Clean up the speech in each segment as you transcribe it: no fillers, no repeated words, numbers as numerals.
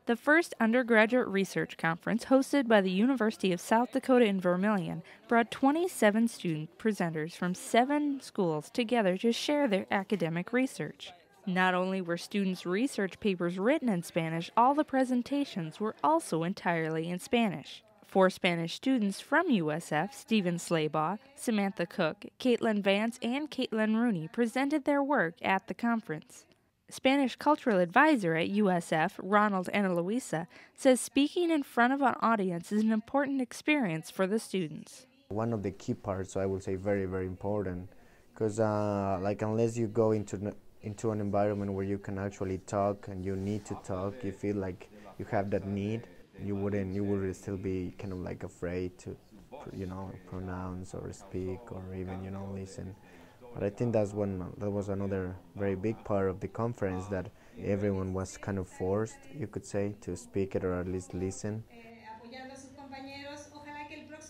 The first undergraduate research conference, hosted by the University of South Dakota in Vermillion, brought 27 student presenters from 7 schools together to share their academic research. Not only were students' research papers written in Spanish, all the presentations were also entirely in Spanish. 4 Spanish students from USF, Stephen Slaybaugh, Samantha Cook, Caitlin Vance, and Caitlin Rooney, presented their work at the conference. Spanish cultural advisor at USF, Ronald Ana Luisa, says speaking in front of an audience is an important experience for the students. One of the key parts, so I would say very, very important, because like unless you go into an environment where you can actually talk and you need to talk, you feel like you have that need, you would still be kind of like afraid to, pronounce or speak or even, listen. But I think that was another very big part of the conference, that everyone was kind of forced, you could say, to speak it or at least listen.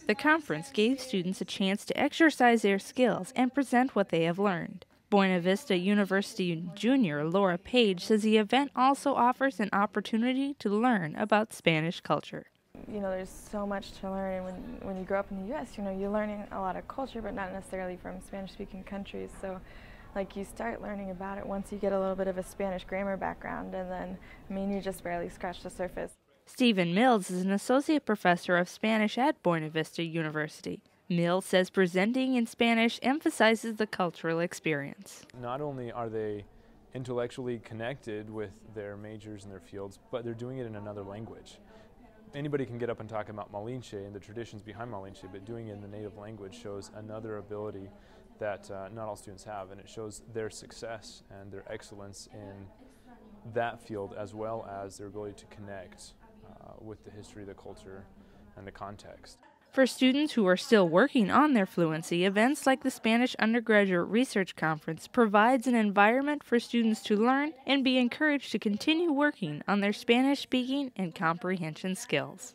The conference gave students a chance to exercise their skills and present what they have learned. Buena Vista University junior Laura Page says the event also offers an opportunity to learn about Spanish culture. There's so much to learn, and when you grow up in the U.S., you're learning a lot of culture, but not necessarily from Spanish-speaking countries. So, you start learning about it once you get a little bit of a Spanish grammar background, and then, you just barely scratch the surface. Stephen Mills is an associate professor of Spanish at Buena Vista University. Mills says presenting in Spanish emphasizes the cultural experience. Not only are they intellectually connected with their majors and their fields, but they're doing it in another language. Anybody can get up and talk about Malinche and the traditions behind Malinche, but doing it in the native language shows another ability that not all students have, and it shows their success and their excellence in that field, as well as their ability to connect with the history, the culture, and the context. For students who are still working on their fluency, events like the Spanish Undergraduate Research Conference provides an environment for students to learn and be encouraged to continue working on their Spanish speaking and comprehension skills.